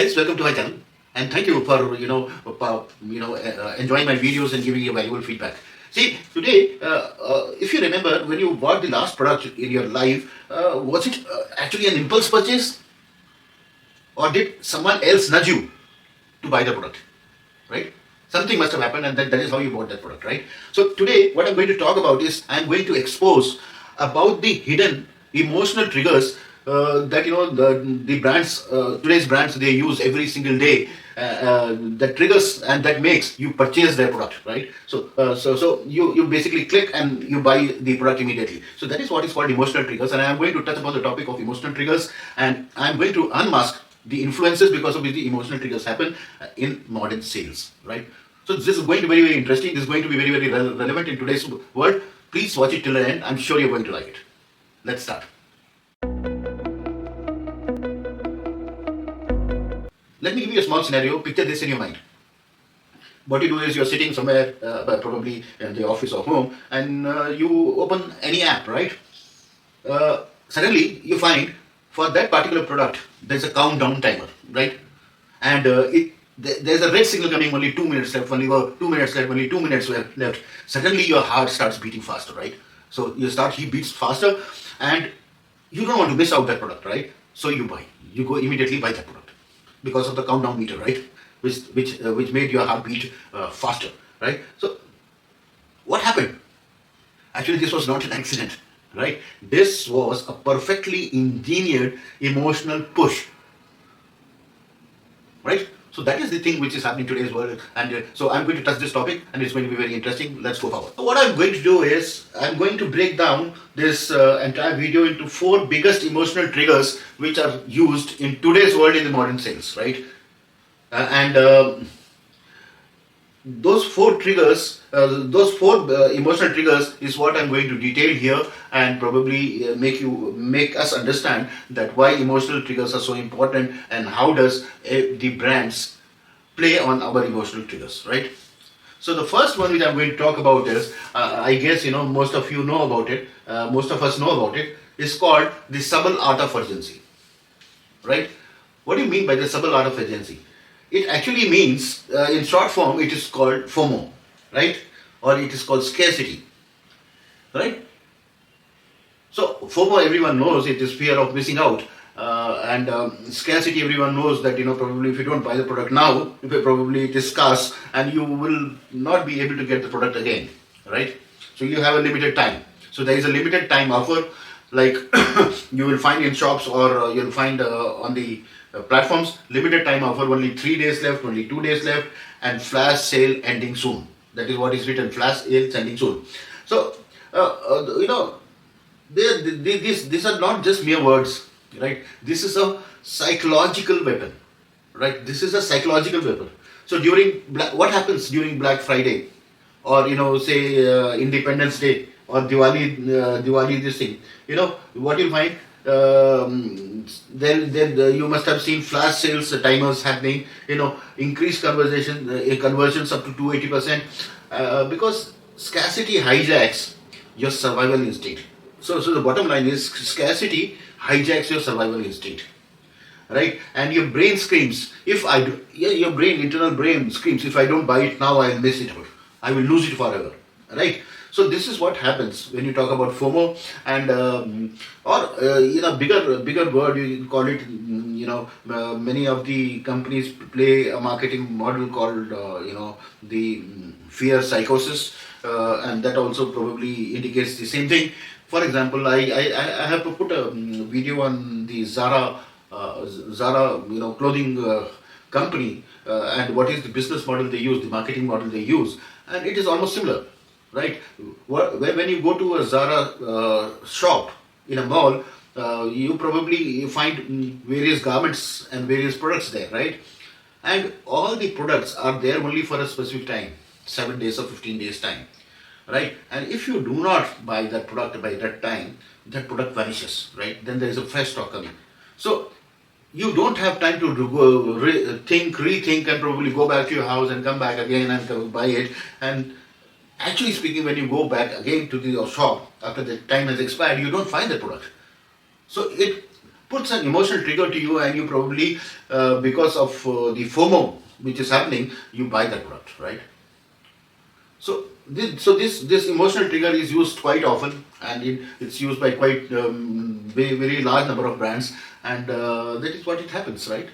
Guys, welcome to my channel, and thank you for enjoying my videos and giving you valuable feedback. See, today, if you remember when you bought the last product in your life, was it actually an impulse purchase, or did someone else nudge you to buy the product? Right? Something must have happened, and that is how you bought that product, right? So today, what I'm going to talk about is I'm going to expose about the hidden emotional triggers that the brands, today's brands, they use every single day. That triggers and that makes you purchase their product, right? So you basically click and you buy the product immediately. So that is what is called emotional triggers, and I am going to touch upon the topic of emotional triggers, and I am going to unmask the influences because of which the emotional triggers happen in modern sales, right? So this is going to be very, very interesting. This is going to be very, very relevant in today's world. Please watch it till the end. I'm sure you're going to like it. Let's start. Let me give you a small scenario. Picture this in your mind. What you do is you're sitting somewhere, probably in the office or home, and you open any app, right? Suddenly you find for that particular product there's a countdown timer, right? And there's a red signal coming, only 2 minutes left, only 2 minutes left, only 2 minutes left. Suddenly your heart starts beating faster, right? So he beats faster, and you don't want to miss out that product, right? So you go immediately buy that product because of the countdown meter, right? Which made your heart beat faster, right? So what happened? Actually, this was not an accident, right? This was a perfectly engineered emotional push, right? So that is the thing which is happening in today's world, and so I'm going to touch this topic, and it's going to be very interesting. Let's go forward. So what I'm going to do is I'm going to break down this entire video into 4 biggest emotional triggers which are used in today's world in the modern sales, right? And those 4 triggers, those 4 emotional triggers is what I'm going to detail here, and probably make us understand that why emotional triggers are so important, and how does the brands play on our emotional triggers, right? So the first one which I'm going to talk about is, I guess most of you know about it, most of us know about it, is called the subtle art of urgency, right? What do you mean by the subtle art of urgency? It actually means, in short form, it is called FOMO, right? Or it is called scarcity, right? So FOMO, everyone knows, it is fear of missing out, and scarcity, everyone knows that probably if you don't buy the product now, probably it is scarce, and you will not be able to get the product again, right? So you have a limited time. So there is a limited time offer, like you will find in shops, or you'll find on the platforms, limited time offer, only 3 days left, only 2 days left, and flash sale ending soon. That is what is written, flash sale ending soon. So these are not just mere words, right? This is a psychological weapon, right? This is a psychological weapon. So what happens during Black Friday, or say Independence Day, or Diwali, this thing, what you'll find, then you must have seen flash sales timers happening, increased conversions up to 280%, because scarcity hijacks your survival instinct. So the bottom line is, scarcity hijacks your survival instinct, right? And your brain screams, if I do, yeah, your internal brain screams, if I don't buy it now, I'll miss it, I will lose it forever, right? So this is what happens when you talk about FOMO, and or bigger word, you call it, many of the companies play a marketing model called the fear psychosis, and that also probably indicates the same thing. For example, I have to put a video on the Zara clothing company, and what is the business model they use, the marketing model they use, and it is almost similar, right? When you go to a Zara shop in a mall, you probably find various garments and various products there, right? And all the products are there only for a specific time, 7 days or 15 days time, right? And if you do not buy that product by that time, that product vanishes, right? Then there is a fresh stock coming. So you don't have time to rethink, and probably go back to your house and come back again and buy it. And actually speaking, when you go back again to the shop after the time has expired, you don't find the product. So puts an emotional trigger to you, and you probably, because of the FOMO which is happening, you buy that product, right? So this emotional trigger is used quite often, and it's used by quite very large number of brands, and that is what it happens, right?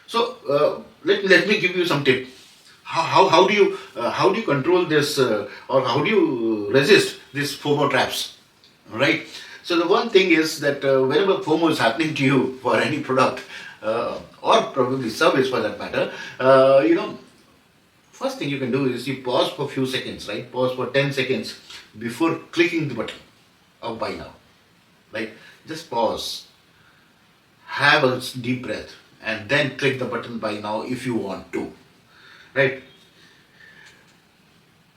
So let me give you some tip. How do you control this, or how do you resist these FOMO traps, right? So the one thing is that whenever FOMO is happening to you for any product, or probably service for that matter, first thing you can do is you pause for a few seconds, right? Pause for 10 seconds before clicking the button of buy now. Like, just pause, have a deep breath, and then click the button buy now if you want to, right?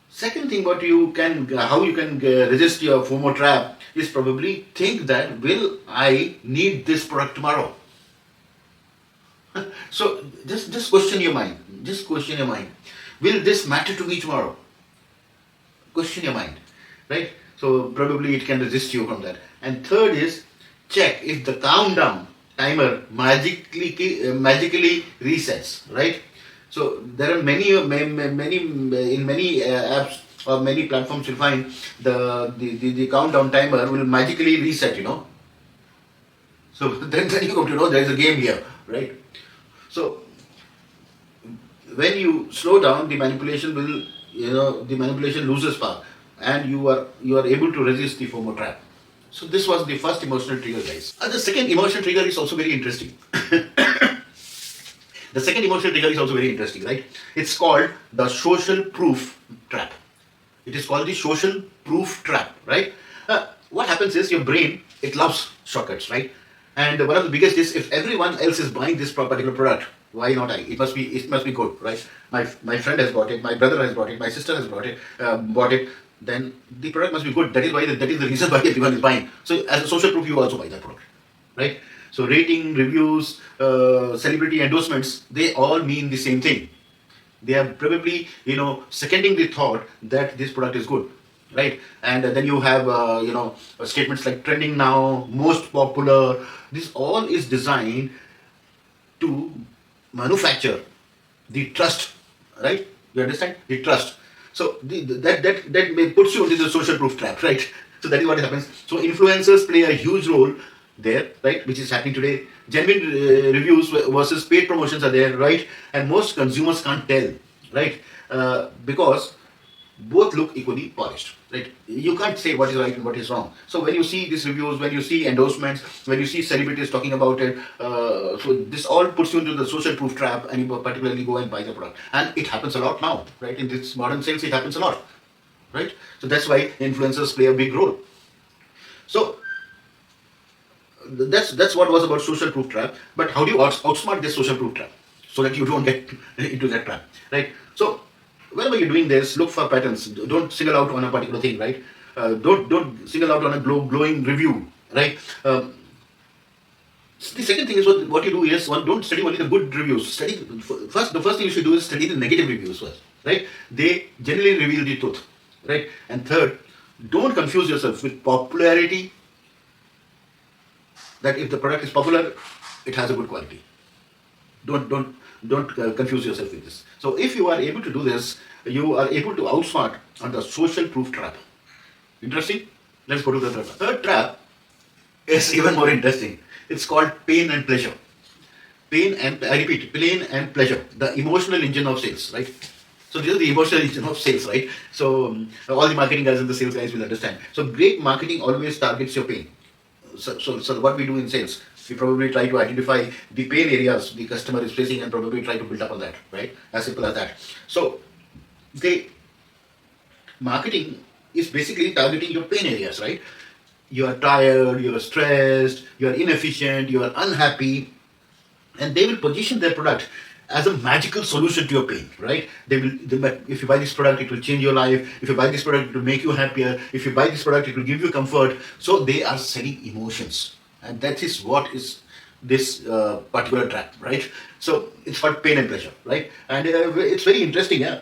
Second thing, how you can resist your FOMO trap is probably think that, will I need this product tomorrow? So just question your mind. Just question your mind. Will this matter to me tomorrow? Question your mind, right? So probably it can resist you from that. And third is, check if the countdown timer magically resets, right? So there are many in many apps or many platforms you'll find the countdown timer will magically reset. So then you come to know there is a game here, right? So when you slow down, the manipulation loses power, and you are able to resist the FOMO trap. So this was the first emotional trigger, guys. And the second emotional trigger is also very interesting. The second emotional trigger is also very interesting, right? It's called the social proof trap. It is called the social proof trap, right? What happens is your brain, it loves shortcuts, right? And one of the biggest is, if everyone else is buying this particular product, why not I? It must be good, right? My friend has bought it, my brother has bought it, my sister has bought it. Then the product must be good. That is the reason why everyone is buying. So as a social proof, you also buy that product, right? So rating, reviews, celebrity endorsements, they all mean the same thing. They are probably seconding the thought that this product is good, right? And then you have statements like trending now, most popular. This all is designed to manufacture the trust, right? You understand the trust. So that may puts you into the social proof trap, right? So that is what happens. So influencers play a huge role there, right? Which is happening today. Genuine reviews versus paid promotions are there, right? And most consumers can't tell, right? Because both look equally polished, right? You can't say what is right and what is wrong. So when you see these reviews, when you see endorsements, when you see celebrities talking about it, so this all puts you into the social proof trap, and you particularly go and buy the product. And it happens a lot now, right? In this modern sales, it happens a lot, right? So that's why influencers play a big role. So that's what was about social proof trap. But how do you outsmart this social proof trap so that you don't get into that trap, right? So whenever you're doing this, look for patterns. Don't single out on a particular thing, right? Don't single out on a glowing review, right? The second thing is, what you do is, don't study only the good reviews. The first thing you should do is study the negative reviews first, right? They generally reveal the truth, right? And third, don't confuse yourself with popularity. That if the product is popular, it has a good quality. Don't confuse yourself with this. So if you are able to do this, you are able to outsmart on the social proof trap. Interesting? Let's go to the third. Third trap is even more interesting. It's called pain and pleasure. I repeat, pain and pleasure. The emotional engine of sales, right? So this is the emotional engine of sales, right? So all the marketing guys and the sales guys will understand. So great marketing always targets your pain. So what we do in sales, we probably try to identify the pain areas the customer is facing and probably try to build up on that, right? As simple as that. So the marketing is basically targeting your pain areas, right? You are tired, you are stressed, you are inefficient, you are unhappy, and they will position their product as a magical solution to your pain, right? If you buy this product, it will change your life. If you buy this product, it will make you happier. If you buy this product, it will give you comfort. So they are selling emotions, and that is what is this particular trap, right? So it's called pain and pleasure, right? And it's very interesting, yeah.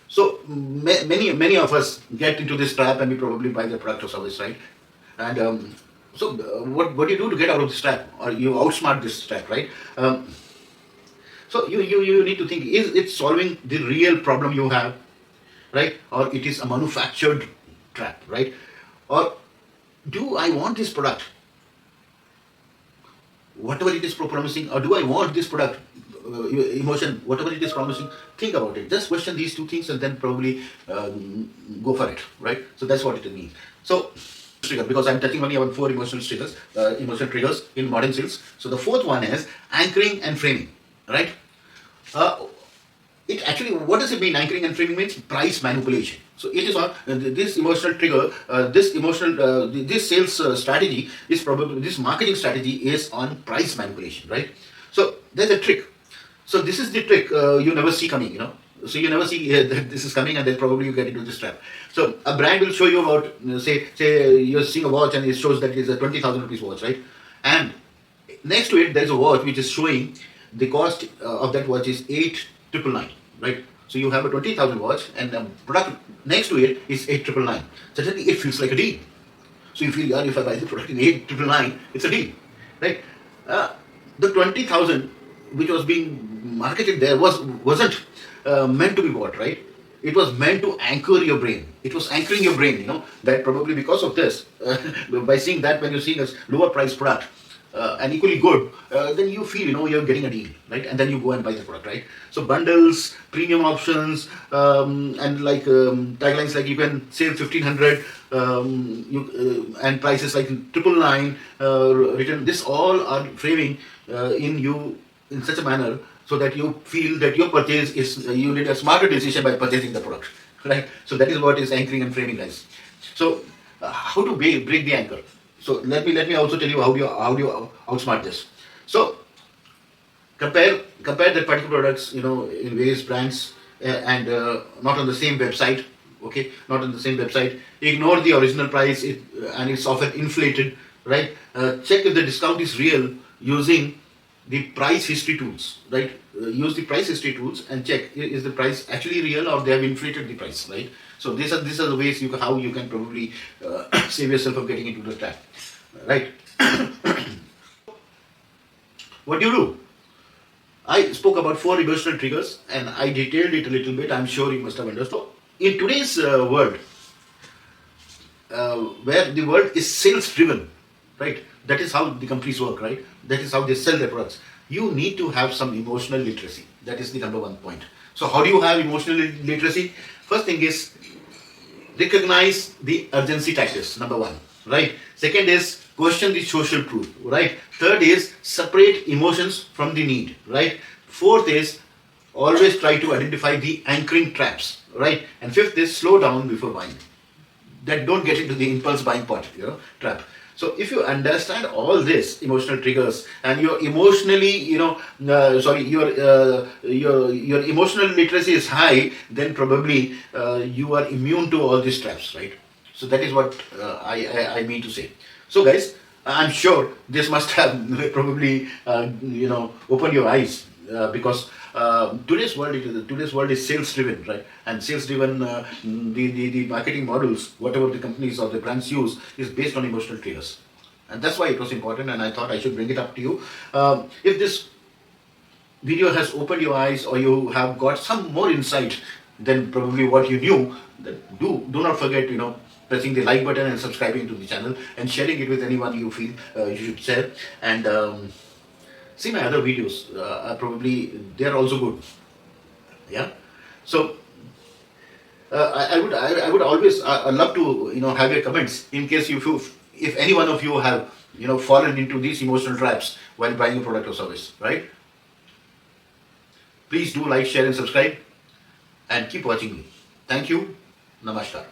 So many of us get into this trap, and we probably buy the product or service, right? And what do you do to get out of this trap, or you outsmart this trap, right? So you need to think: is it solving the real problem you have, right? Or it is a manufactured trap, right? Or do I want this product, whatever it is promising, or do I want this product, emotion, whatever it is promising? Think about it. Just question these two things and then probably go for it, right? So that's what it means. So trigger, because I'm touching only on 4 emotional triggers in modern sales. So the fourth one is anchoring and framing, right? It actually, what does it mean? Anchoring and framing means price manipulation. So it is on this emotional trigger, this sales strategy is probably, this marketing strategy is on price manipulation, right? So there's a trick. So this is the trick you never see coming, So you never see that this is coming, and then probably you get into this trap. So a brand will show you about, say you're seeing a watch and it shows that it's a 20,000 rupees watch, right? And next to it, there's a watch which is showing the cost of that watch is 8,999, right? So you have a 20,000 watch, and the product next to it is 8,999. Suddenly it feels like a deal. So you feel, yeah, if I buy the product in 8,999, it's a deal, right? The 20,000 which was being marketed there wasn't meant to be bought, right? It was meant to anchor your brain. It was anchoring your brain, that probably because of this, by seeing that, when you're seeing a lower price product, and equally good, then you feel, you're getting a deal, right? And then you go and buy the product, right? So bundles, premium options, and like taglines like you can save 1,500, and prices like 999, written. This all are framing in you in such a manner so that you feel that your purchase is, you need a smarter decision by purchasing the product, right? So that is what is anchoring and framing, guys. So how to break the anchor? So let me also tell you how do you outsmart this. So compare the particular products, in various brands, and not on the same website. Okay, not on the same website. Ignore the original price, and it's often inflated, right? Check if the discount is real using the price history tools, right? Use the price history tools and check, is the price actually real or they have inflated the price, right? So these are the ways how you can probably save yourself from getting into the trap, right? What do you do? I spoke about 4 emotional triggers and I detailed it a little bit. I'm sure you must have understood. In today's world, where the world is sales driven, right? That is how the companies work, right? That is how they sell their products. You need to have some emotional literacy. That is the number one point. So how do you have emotional literacy? First thing is, recognize the urgency tactics, number one, right? Second is, question the social proof, right? Third is, separate emotions from the need, right? Fourth is, always try to identify the anchoring traps, right? And fifth is, slow down before buying. That don't get into the impulse buying part, trap. So if you understand all this emotional triggers and you're emotionally, your emotional literacy is high, then probably you are immune to all these traps, right? So that is what I mean to say. So guys, I'm sure this must have probably opened your eyes, because today's world is sales driven, right? And sales driven, the marketing models, whatever the companies or the brands use, is based on emotional triggers, and that's why it was important. And I thought I should bring it up to you. If this video has opened your eyes, or you have got some more insight than probably what you knew, then do not forget, pressing the like button and subscribing to the channel and sharing it with anyone you feel you should share. And see my other videos. Probably they are also good. Yeah. So I would always love to have your comments in case if any one of you have fallen into these emotional traps while buying a product or service, right? Please do like, share, and subscribe, and keep watching me. Thank you. Namaskar.